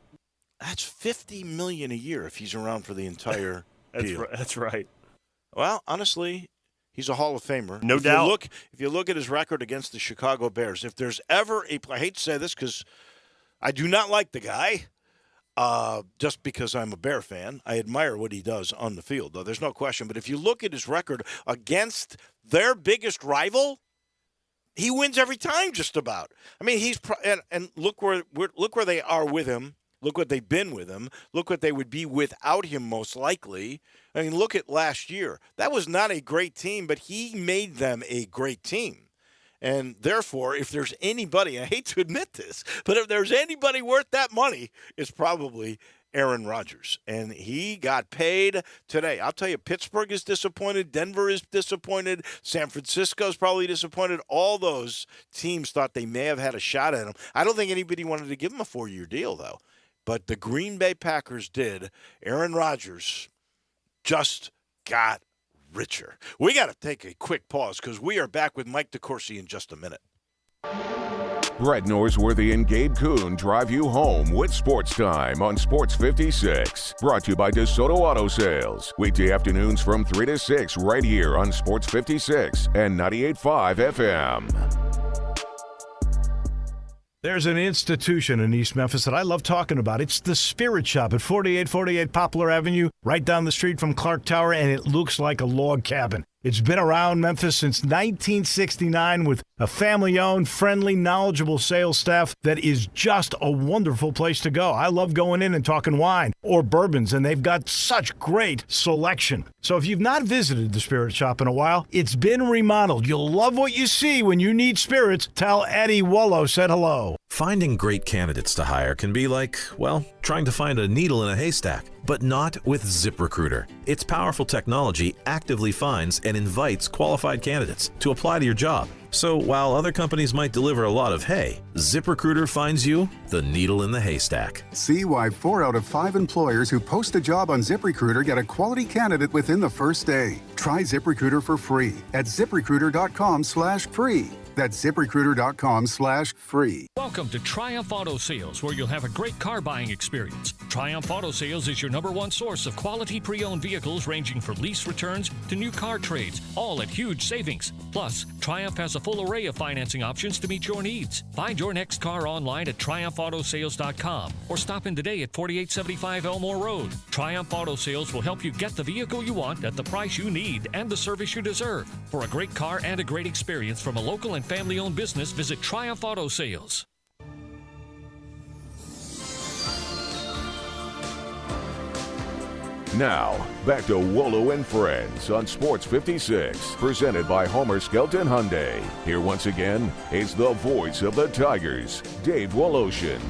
[SPEAKER 2] That's $50 million a year if he's around for the entire deal.
[SPEAKER 3] That's right.
[SPEAKER 2] Well, honestly, he's a Hall of Famer.
[SPEAKER 3] No doubt.
[SPEAKER 2] If you look at his record against the Chicago Bears, if there's ever I hate to say this because I do not like the guy, just because I'm a Bear fan. I admire what he does on the field, though. There's no question. But if you look at his record against their biggest rival, he wins every time, just about. I mean, and look where they are with him. Look what they've been with him. Look what they would be without him, most likely. I mean, look at last year. That was not a great team, but he made them a great team. And therefore, if there's anybody, I hate to admit this, but if there's anybody worth that money, it's probably Aaron Rodgers. And he got paid today. I'll tell you, Pittsburgh is disappointed. Denver is disappointed. San Francisco is probably disappointed. All those teams thought they may have had a shot at him. I don't think anybody wanted to give him a 4-year deal, though. But the Green Bay Packers did. Aaron Rodgers just got richer. We got to take a quick pause because we are back with Mike DeCourcy in just a minute.
[SPEAKER 1] Brett Norsworthy and Gabe Kuhn drive you home with Sports Time on Sports 56. Brought to you by DeSoto Auto Sales. Weekday afternoons from 3 to 6 right here on Sports 56 and 98.5 FM.
[SPEAKER 10] There's an institution in East Memphis that I love talking about. It's the Spirit Shop at 4848 Poplar Avenue, right down the street from Clark Tower, and it looks like a log cabin. It's been around Memphis since 1969 with a family-owned, friendly, knowledgeable sales staff that is just a wonderful place to go. I love going in and talking wine or bourbons, and they've got such great selection. So if you've not visited the Spirit Shop in a while, it's been remodeled. You'll love what you see when you need spirits. Tell Eddie Wolo said hello.
[SPEAKER 11] Finding great candidates to hire can be like, well, trying to find a needle in a haystack, but not with ZipRecruiter. Its powerful technology actively finds and invites qualified candidates to apply to your job. So while other companies might deliver a lot of hay, ZipRecruiter finds you the needle in the haystack.
[SPEAKER 12] See why 4 out of 5 employers who post a job on ZipRecruiter get a quality candidate within the first day. Try ZipRecruiter for free at ZipRecruiter.com/free. That's ZipRecruiter.com/free.
[SPEAKER 13] Welcome to Triumph Auto Sales, where you'll have a great car buying experience. Triumph Auto Sales is your #1 source of quality pre-owned vehicles ranging from lease returns to new car trades, all at huge savings. Plus, Triumph has a full array of financing options to meet your needs. Find your next car online at TriumphAutoSales.com or stop in today at 4875 Elmore Road. Triumph Auto Sales will help you get the vehicle you want at the price you need and the service you deserve. For a great car and a great experience from a local and family-owned business, visit Triumph Auto Sales.
[SPEAKER 1] Now, back to Wolo and Friends on Sports 56, presented by Homer Skelton Hyundai. Here once again is the voice of the Tigers, Dave Woloshin.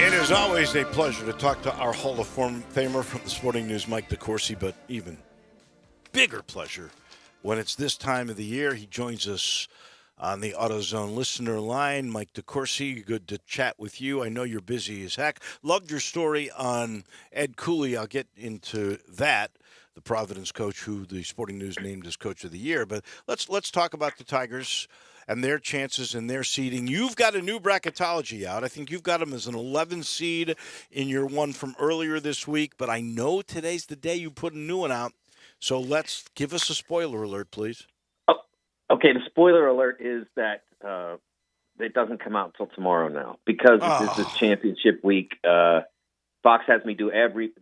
[SPEAKER 2] It is always a pleasure to talk to our Hall of Famer from the Sporting News, Mike DeCourcy, but even bigger pleasure when it's this time of the year. He joins us on the AutoZone listener line. Mike DeCourcy, good to chat with you. I know you're busy as heck. Loved your story on Ed Cooley. I'll get into that, the Providence coach who the Sporting News named as Coach of the Year. But let's talk about the Tigers and their chances and their seeding. You've got a new bracketology out. I think you've got them as an 11 seed in your one from earlier this week. But I know today's the day you put a new one out. So let's give us a spoiler alert, please.
[SPEAKER 14] Okay, the spoiler alert is that it doesn't come out until tomorrow now because this is championship week. Fox has me do every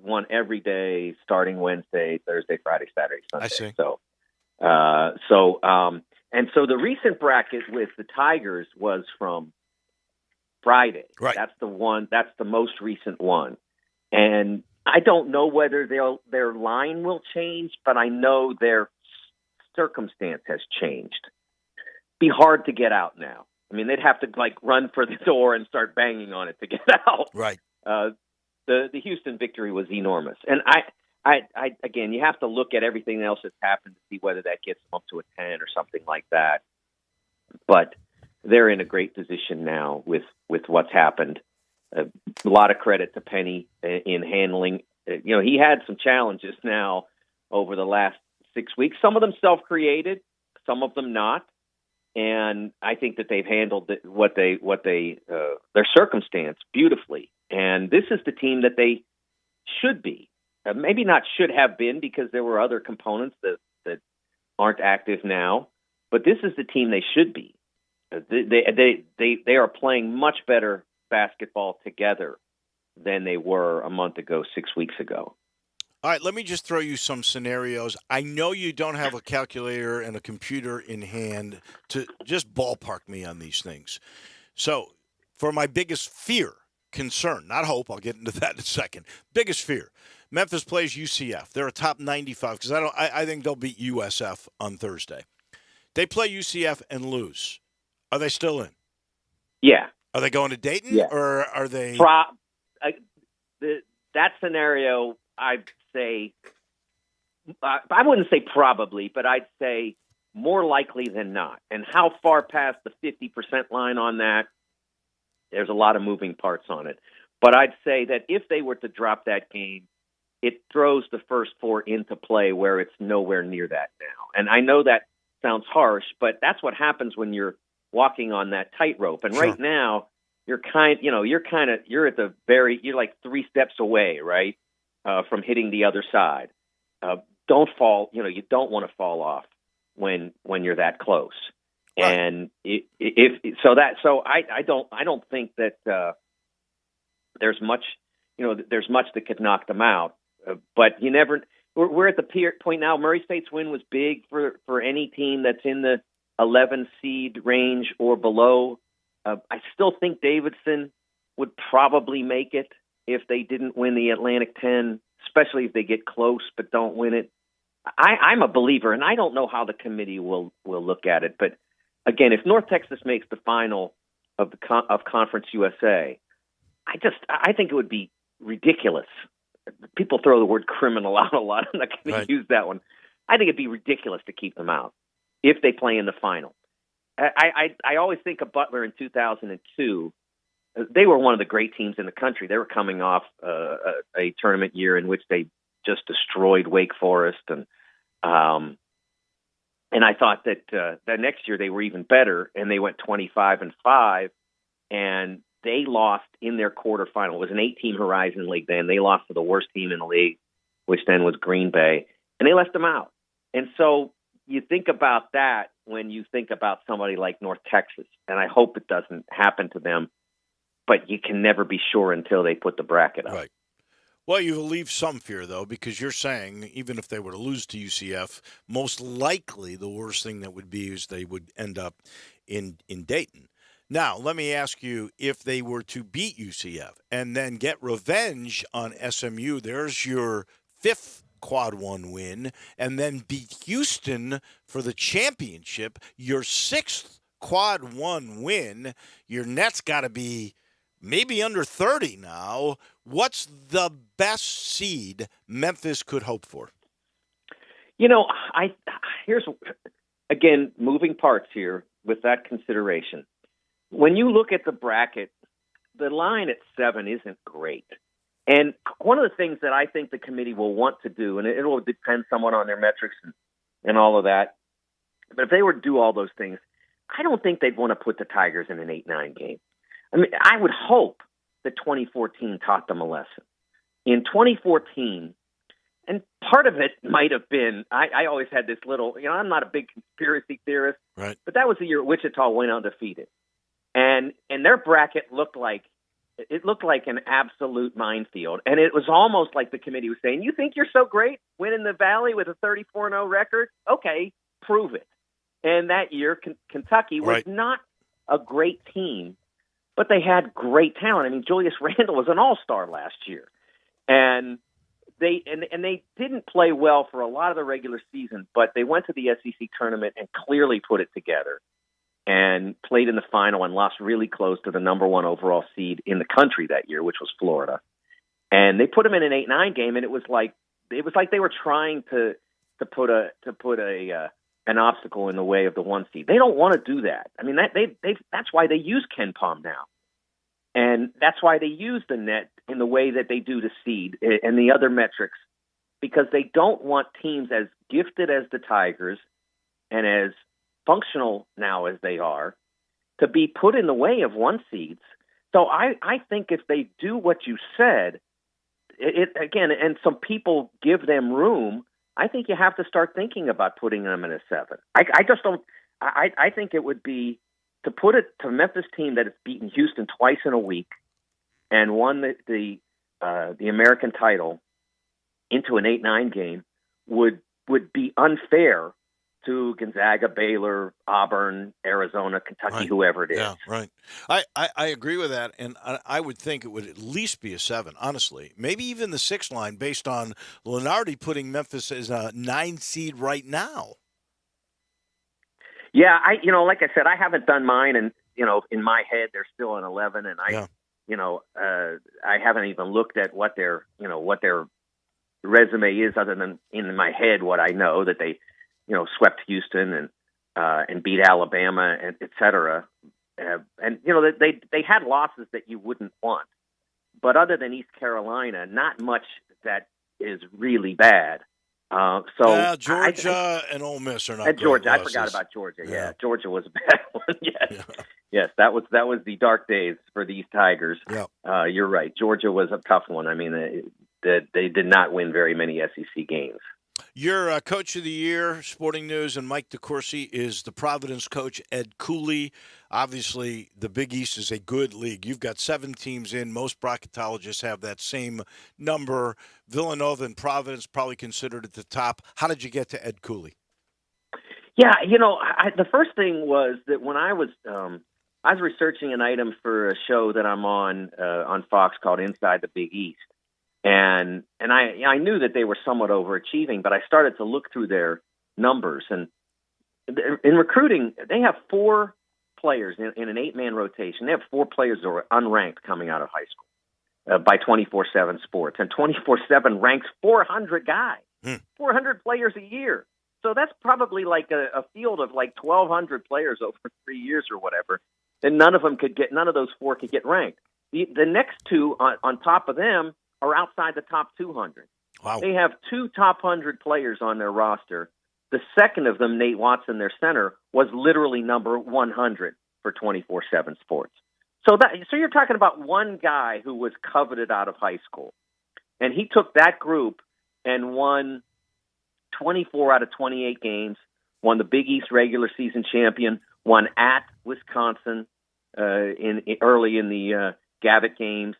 [SPEAKER 14] day, starting Wednesday, Thursday, Friday, Saturday, Sunday.
[SPEAKER 2] I see.
[SPEAKER 14] So the recent bracket with the Tigers was from Friday.
[SPEAKER 2] Right.
[SPEAKER 14] That's the one. That's the most recent one, and I don't know whether their line will change, but I know their circumstance has changed. Be hard to get out now. I mean, they'd have to run for the door and start banging on it to get out.
[SPEAKER 2] Right.
[SPEAKER 14] The Houston victory was enormous, and Again, you have to look at everything else that's happened to see whether that gets them up to a 10 or something like that. But they're in a great position now with what's happened. A lot of credit to Penny in handling. He had some challenges now over the last 6 weeks. Some of them self-created, some of them not. And I think that they've handled their circumstance beautifully. And this is the team that they should be. Maybe not should have been, because there were other components that aren't active now. But this is the team they should be. They are playing much better basketball together than they were a month ago, 6 weeks ago.
[SPEAKER 2] All right, let me just throw you some scenarios. I know you don't have a calculator and a computer in hand to just ballpark me on these things. So, for my biggest fear, concern, not hope, I'll get into that in a second. Biggest fear. Memphis plays UCF. They're a top 95 because I think they'll beat USF on Thursday. They play UCF and lose. Are they still in?
[SPEAKER 14] Yeah.
[SPEAKER 2] Are they going to Dayton,
[SPEAKER 14] yeah.
[SPEAKER 2] or are they?
[SPEAKER 14] That scenario, I'd say, I wouldn't say probably, but I'd say more likely than not. And how far past the 50% line on that? There's a lot of moving parts on it. But I'd say that if they were to drop that game, it throws the first four into play where it's nowhere near that now. And I know that sounds harsh, but that's what happens when you're walking on that tightrope. And right now, you're like 3 steps away, right, from hitting the other side. Don't fall. You don't want to fall off when you're that close. Right. And I don't think that there's much that could knock them out. But you never. We're at the point now. Murray State's win was big for any team that's in the 11 seed range or below. I still think Davidson would probably make it if they didn't win the Atlantic 10, especially if they get close but don't win it. I'm a believer, and I don't know how the committee will look at it. But again, if North Texas makes the final of Conference USA, I think it would be ridiculous. People throw the word criminal out a lot. I'm not going to use that one. I think it'd be ridiculous to keep them out if they play in the final. I always think of Butler in 2002. They were one of the great teams in the country. They were coming off a tournament year in which they just destroyed Wake Forest, and I thought that next year they were even better, and they went 25-5, and they lost in their quarterfinal. It was an 8-team Horizon League then. They lost to the worst team in the league, which then was Green Bay, and they left them out. And so you think about that when you think about somebody like North Texas, and I hope it doesn't happen to them, but you can never be sure until they put the bracket up.
[SPEAKER 2] Right. Well, you relieve some fear, though, because you're saying even if they were to lose to UCF, most likely the worst thing that would be is they would end up in Dayton. Now, let me ask you, if they were to beat UCF and then get revenge on SMU, there's your 5th Quad 1 win, and then beat Houston for the championship, your 6th Quad 1 win, your net's got to be maybe under 30 now. What's the best seed Memphis could hope for?
[SPEAKER 14] Here's, again, moving parts here with that consideration. When you look at the bracket, the line at 7 isn't great. And one of the things that I think the committee will want to do, and it will depend somewhat on their metrics and all of that, but if they were to do all those things, I don't think they'd want to put the Tigers in an 8-9 game. I mean, I would hope that 2014 taught them a lesson. In 2014, and part of it might have been, I always had this little, I'm not a big conspiracy theorist,
[SPEAKER 2] right?
[SPEAKER 14] But that was the year Wichita went undefeated. And their bracket looked like an absolute minefield. And it was almost like the committee was saying, you think you're so great winning the Valley with a 34-0 record? Okay, prove it. And that year, Kentucky was not a great team, but they had great talent. I mean, Julius Randle was an all-star last year. And they didn't play well for a lot of the regular season, but they went to the SEC tournament and clearly put it together and played in the final and lost really close to the number 1 overall seed in the country that year, which was Florida. And they put them in an 8-9 game, and it was like it was like they were trying to put an obstacle in the way of the 1 seed. They don't want to do that. I mean, that's why they use Ken Pom now. And that's why they use the net in the way that they do the seed and the other metrics, because they don't want teams as gifted as the Tigers and as functional now as they are to be put in the way of 1 seeds. So I think if they do what you said, again, and some people give them room, I think you have to start thinking about putting them in a 7. I just don't. I think it would be to put it to a Memphis team that has beaten Houston twice in a week and won the American title into an 8-9 game would be unfair to Gonzaga, Baylor, Auburn, Arizona, Kentucky,
[SPEAKER 2] Right.
[SPEAKER 14] whoever it is.
[SPEAKER 2] Yeah, right. I agree with that, and I would think it would at least be a 7, honestly. Maybe even the 6 line based on Lenardi putting Memphis as a 9 seed right now.
[SPEAKER 14] Yeah, like I said, I haven't done mine, and in my head they're still an 11, and I haven't even looked at what their resume is, other than in my head what I know, that they swept Houston and beat Alabama, and et cetera. And they had losses that you wouldn't want, but other than East Carolina, not much that is really bad.
[SPEAKER 2] Georgia and Ole Miss are not.
[SPEAKER 14] And Georgia,
[SPEAKER 2] great
[SPEAKER 14] I forgot
[SPEAKER 2] losses.
[SPEAKER 14] about Georgia. Yeah, Georgia was a bad one. Yes, yes, that was the dark days for these Tigers.
[SPEAKER 2] Yeah.
[SPEAKER 14] You're right. Georgia was a tough one. I mean, they did not win very many SEC games.
[SPEAKER 2] Your Coach of the Year, Sporting News, and Mike DeCourcy is the Providence coach, Ed Cooley. Obviously, the Big East is a good league. You've got 7 teams in. Most bracketologists have that same number. Villanova and Providence probably considered at the top. How did you get to Ed Cooley?
[SPEAKER 14] Yeah, the first thing was that when I was researching an item for a show that I'm on Fox called Inside the Big East. And I knew that they were somewhat overachieving, but I started to look through their numbers. And in recruiting, they have 4 players in an 8-man rotation. They have 4 players that were unranked coming out of high school by 24/7 Sports. And 24/7 ranks 400 guys, 400 players a year. So that's probably like a field of like 1,200 players over 3 years or whatever. And none of those 4 could get ranked. The next 2 on top of them are outside the top 200.
[SPEAKER 2] Wow.
[SPEAKER 14] They have 2 top 100 players on their roster. The second of them, Nate Watson, their center, was literally number 100 for 24/7 Sports. So you're talking about one guy who was coveted out of high school. And he took that group and won 24 out of 28 games, won the Big East regular season champion, won at Wisconsin early in the Gavitt games.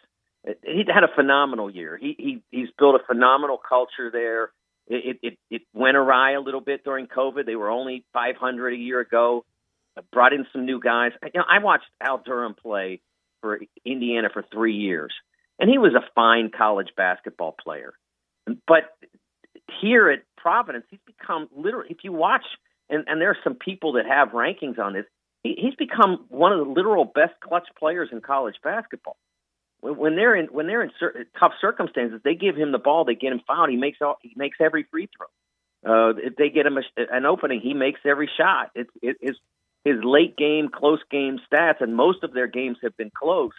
[SPEAKER 14] He had a phenomenal year. He's built a phenomenal culture there. It went awry a little bit during COVID. They were only 500 a year ago. Brought in some new guys. I watched Al Durham play for Indiana for 3 years, and he was a fine college basketball player. But here at Providence, he's become literally, if you watch, and there are some people that have rankings on this, he's become one of the literal best clutch players in college basketball. When they're in tough circumstances, they give him the ball, they get him fouled, he makes every free throw. If they get him an opening, he makes every shot. His late game, close game stats, and most of their games have been close,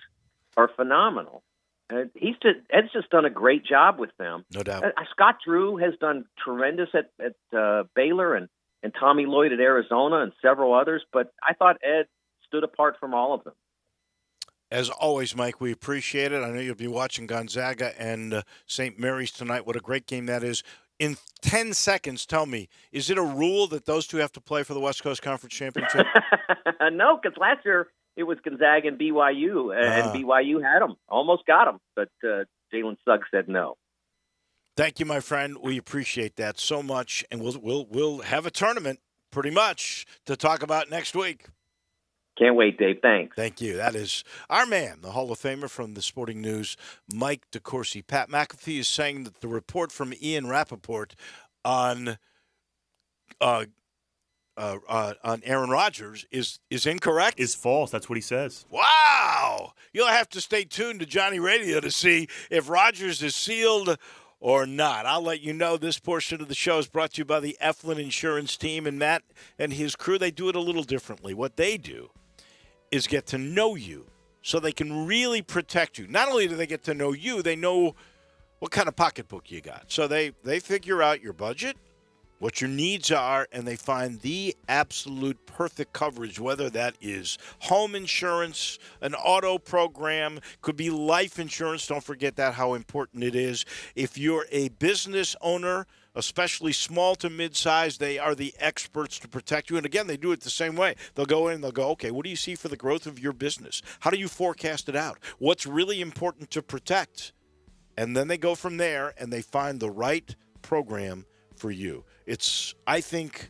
[SPEAKER 14] are phenomenal. Ed's just done a great job with them.
[SPEAKER 2] No doubt.
[SPEAKER 14] Scott Drew has done tremendous at Baylor and Tommy Lloyd at Arizona and several others, but I thought Ed stood apart from all of them.
[SPEAKER 2] As always, Mike, we appreciate it. I know you'll be watching Gonzaga and St. Mary's tonight. What a great game that is. In 10 seconds, tell me, is it a rule that those 2 have to play for the West Coast Conference Championship?
[SPEAKER 14] No, because last year it was Gonzaga and BYU, and BYU had them, almost got them, but Jalen Suggs said no.
[SPEAKER 2] Thank you, my friend. We appreciate that so much, and we'll have a tournament pretty much to talk about next week.
[SPEAKER 14] Can't wait, Dave. Thanks.
[SPEAKER 2] Thank you. That is our man, the Hall of Famer from the Sporting News, Mike DeCourcy. Pat McAfee is saying that the report from Ian Rappaport on Aaron Rodgers is incorrect.
[SPEAKER 3] Is false. That's what he says.
[SPEAKER 2] Wow. You'll have to stay tuned to Johnny Radio to see if Rodgers is sealed or not. I'll let you know. This portion of the show is brought to you by the Eflin Insurance Team, and Matt and his crew, they do it a little differently. What they do is get to know you so they can really protect you. Not only do they get to know you, they know what kind of pocketbook you got. So they figure out your budget, what your needs are, and they find the absolute perfect coverage, whether that is home insurance, an auto program, could be life insurance. Don't forget that, how important it is. If you're a business owner, especially small to mid-size, they are the experts to protect you. And again, they do it the same way. They'll go in and they'll go, okay, what do you see for the growth of your business? How do you forecast it out? What's really important to protect? And then they go from there and they find the right program for you. It's, I think,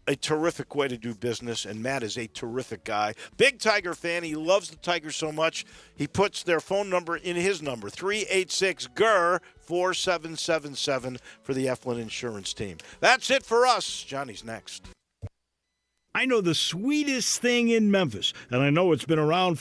[SPEAKER 2] a terrific way to do business, and Matt is a terrific guy. Big Tiger fan. He loves the Tigers so much, he puts their phone number in his number, 386-GER-4777 for the Eflin Insurance Team. That's it for us. Johnny's next.
[SPEAKER 10] I know the sweetest thing in Memphis, and I know it's been around